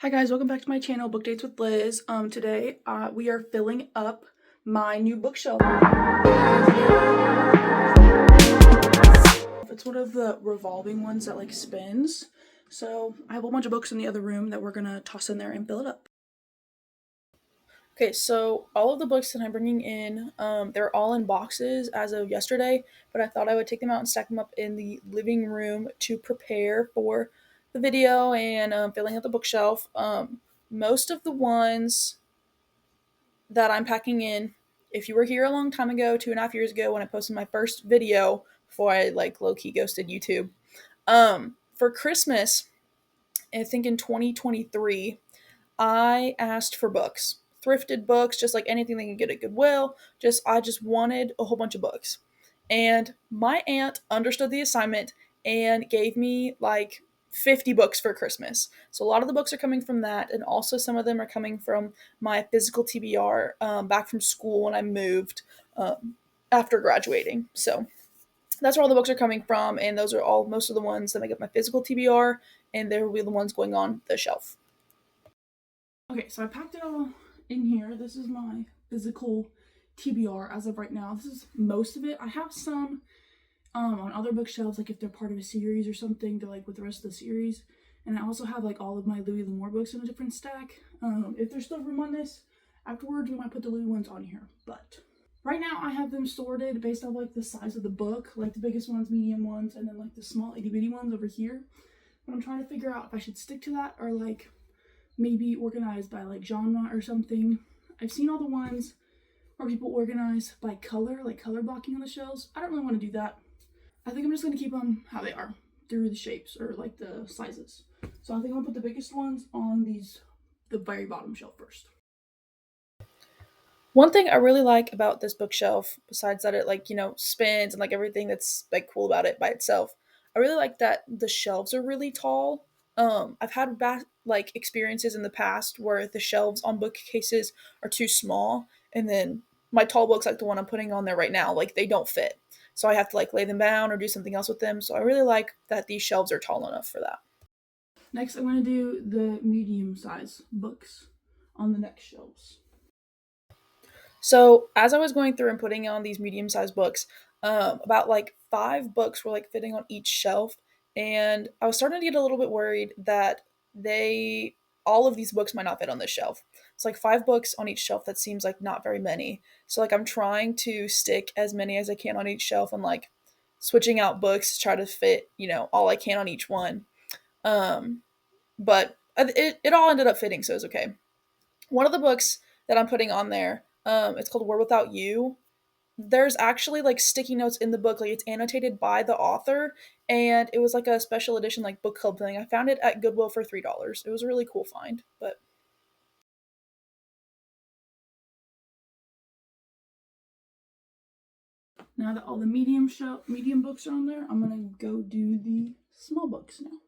Hi guys, welcome back to my channel, Book Dates with Liz. Today we are filling up my new bookshelf. It's one of the revolving ones that like spins. So I have a whole bunch of books in the other room that we're gonna toss in there and fill it up. Okay, so all of the books that I'm bringing in, they're all in boxes as of yesterday, but I thought I would take them out and stack them up in the living room to prepare for the video and filling out the bookshelf. Most of the ones that I'm packing in. If you were here a long time ago, 2.5 years ago, when I posted my first video before I like low key ghosted YouTube, for Christmas, I think in 2023, I asked for books, thrifted books, just like anything they can get at Goodwill. I just wanted a whole bunch of books, and my aunt understood the assignment and gave me like 50 books for Christmas. So a lot of the books are coming from that, and also some of them are coming from my physical TBR back from school when I moved after graduating. So that's where all the books are coming from, and those are all most of the ones that make up my physical TBR, and they will be the ones going on the shelf. Okay, so I packed it all in here. This is my physical TBR as of right now. This is most of it. I have some on other bookshelves, like if they're part of a series or something, they're like with the rest of the series. And I also have like all of my Louis L'Amour books in a different stack. If there's still room on this, afterwards we might put the Louis ones on here. But right now I have them sorted based on like the size of the book, like the biggest ones, medium ones, and then like the small itty bitty ones over here. But I'm trying to figure out if I should stick to that or like maybe organized by like genre or something. I've seen all the ones where people organize by color, like color blocking on the shelves. I don't really want to do that. I think I'm just going to keep them how they are through the shapes or like the sizes. So I think I'm going to put the biggest ones on the very bottom shelf first. One thing I really like about this bookshelf, besides that it like, spins and like everything that's like cool about it by itself, I really like that the shelves are really tall. I've had like experiences in the past where the shelves on bookcases are too small, and then my tall books, like the one I'm putting on there right now, like they don't fit. So I have to like lay them down or do something else with them. So I really like that these shelves are tall enough for that. Next, I'm going to do the medium size books on the next shelves. So as I was going through and putting on these medium-sized books, about like 5 books were like fitting on each shelf, and I was starting to get a little bit worried that they all of these books might not fit on this shelf. It's like 5 books on each shelf. That seems like not very many. So like I'm trying to stick as many as I can on each shelf and like switching out books to try to fit all I can on each one. Um, but it all ended up fitting, so it's okay. One of the books that I'm putting on there, it's called Word Without You. There's actually like sticky notes in the book, like it's annotated by the author, and it was like a special edition like book club thing. I found it at Goodwill for $3. It was a really cool find. But now that all the medium books are on there, I'm gonna go do the small books now.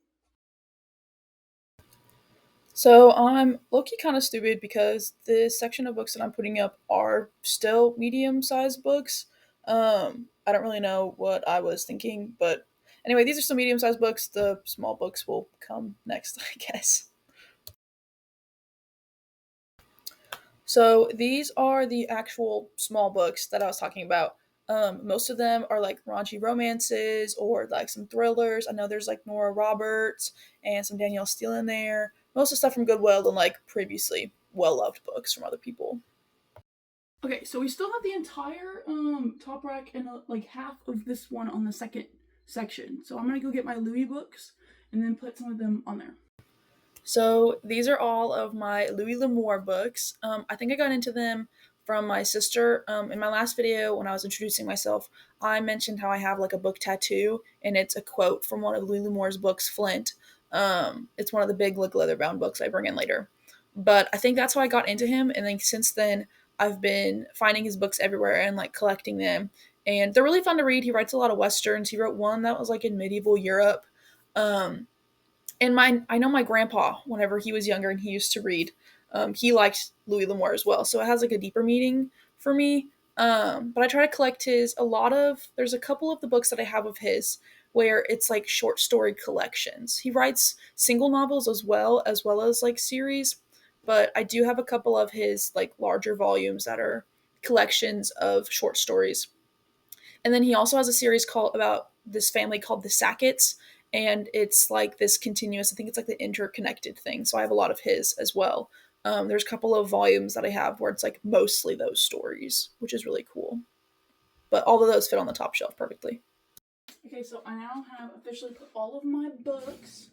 So I'm low-key kind of stupid because the section of books that I'm putting up are still medium-sized books. I don't really know what I was thinking, but anyway, these are some medium-sized books. The small books will come next, I guess. So these are the actual small books that I was talking about. Most of them are like raunchy romances or like some thrillers. I know there's like Nora Roberts and some Danielle Steele in there. Most of the stuff from Goodwill and like previously well-loved books from other people. Okay, so we still have the entire top rack and like half of this one on the second section. So I'm gonna go get my Louis books and then put some of them on there. So these are all of my Louis L'Amour books. I think I got into them from my sister. In my last video, when I was introducing myself, I mentioned how I have like a book tattoo, and it's a quote from one of Louis L'Amour's books, Flint. It's one of the big like leather-bound books I bring in later. But I think that's how I got into him, and then since then, I've been finding his books everywhere and like collecting them. And they're really fun to read. He writes a lot of westerns. He wrote one that was like in medieval Europe. Um, and I know my grandpa, whenever he was younger and he used to read, he liked Louis L'Amour as well. So it has like a deeper meaning for me. But I try to collect there's a couple of the books that I have of his where it's like short story collections. He writes single novels as well as like series, but I do have a couple of his like larger volumes that are collections of short stories. And then he also has a series called about this family called the Sacketts, and it's like this continuous. I think it's like the interconnected thing. So I have a lot of his as well. There's a couple of volumes that I have where it's like mostly those stories, which is really cool. But all of those fit on the top shelf perfectly. Okay, so I now have officially put all of my books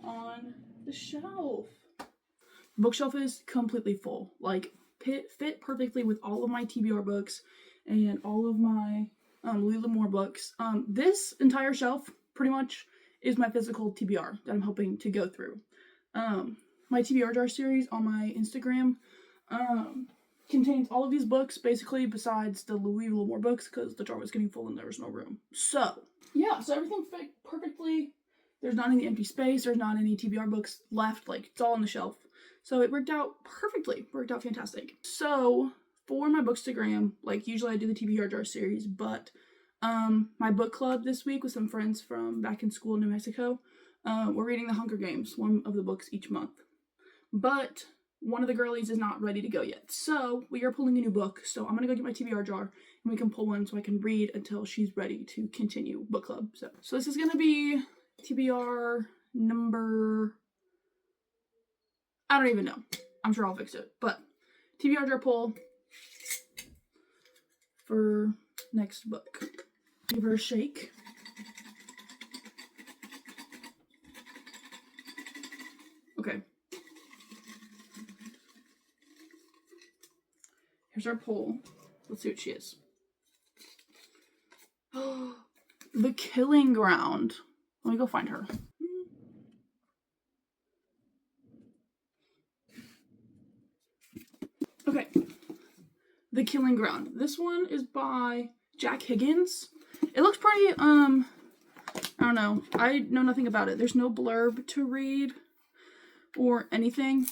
on the shelf. The bookshelf is completely full. Like, fit perfectly with all of my TBR books and all of my Louis L'Amour books. This entire shelf pretty much is my physical TBR that I'm hoping to go through. My TBR jar series on my Instagram contains all of these books, basically, besides the Louis L'Amour books, because the jar was getting full and there was no room. So, yeah, so everything fit perfectly. There's not any empty space. There's not any TBR books left. Like, it's all on the shelf. So it worked out perfectly. Worked out fantastic. So, for my Bookstagram, like, usually I do the TBR jar series, but my book club this week with some friends from back in school in New Mexico, we're reading The Hunger Games, one of the books each month. But one of the girlies is not ready to go yet. So we are pulling a new book. So I'm going to go get my TBR jar and we can pull one so I can read until she's ready to continue book club. So this is going to be TBR number... I don't even know. I'm sure I'll fix it. But TBR jar pull for next book. Give her a shake. Okay. Here's our poll. Let's see what she is. The Killing Ground. Let me go find her. Okay. The Killing Ground. This one is by Jack Higgins. It looks pretty, I don't know. I know nothing about it. There's no blurb to read or anything.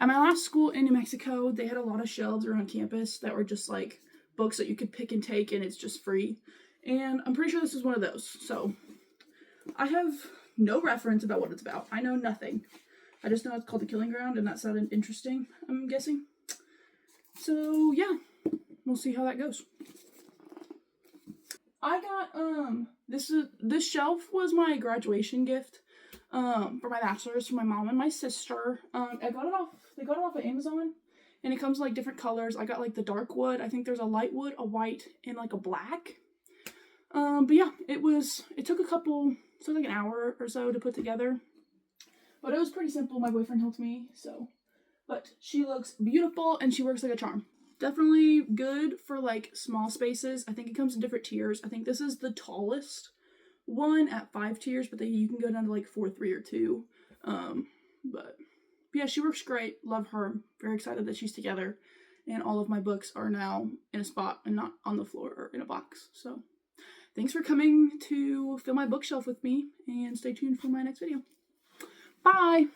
At my last school in New Mexico, they had a lot of shelves around campus that were just like books that you could pick and take and it's just free. And I'm pretty sure this is one of those. So I have no reference about what it's about. I know nothing. I just know it's called The Killing Ground and that sounded interesting, I'm guessing. So yeah, we'll see how that goes. I got, this shelf was my graduation gift. For my bachelor's, for my mom and my sister. They got it off of Amazon, and it comes in like different colors. I got like the dark wood. I think there's a light wood, a white, and like a black. But yeah, it took like an hour or so to put together, but it was pretty simple. My boyfriend helped me, but she looks beautiful and she works like a charm. Definitely good for like small spaces. I think it comes in different tiers. I think this is the tallest one at 5 tiers, but you can go down to like 4, 3, or 2. But yeah, she works great. Love her. Very excited that she's together, and all of my books are now in a spot and not on the floor or in a box. So thanks for coming to fill my bookshelf with me, and stay tuned for my next video. Bye!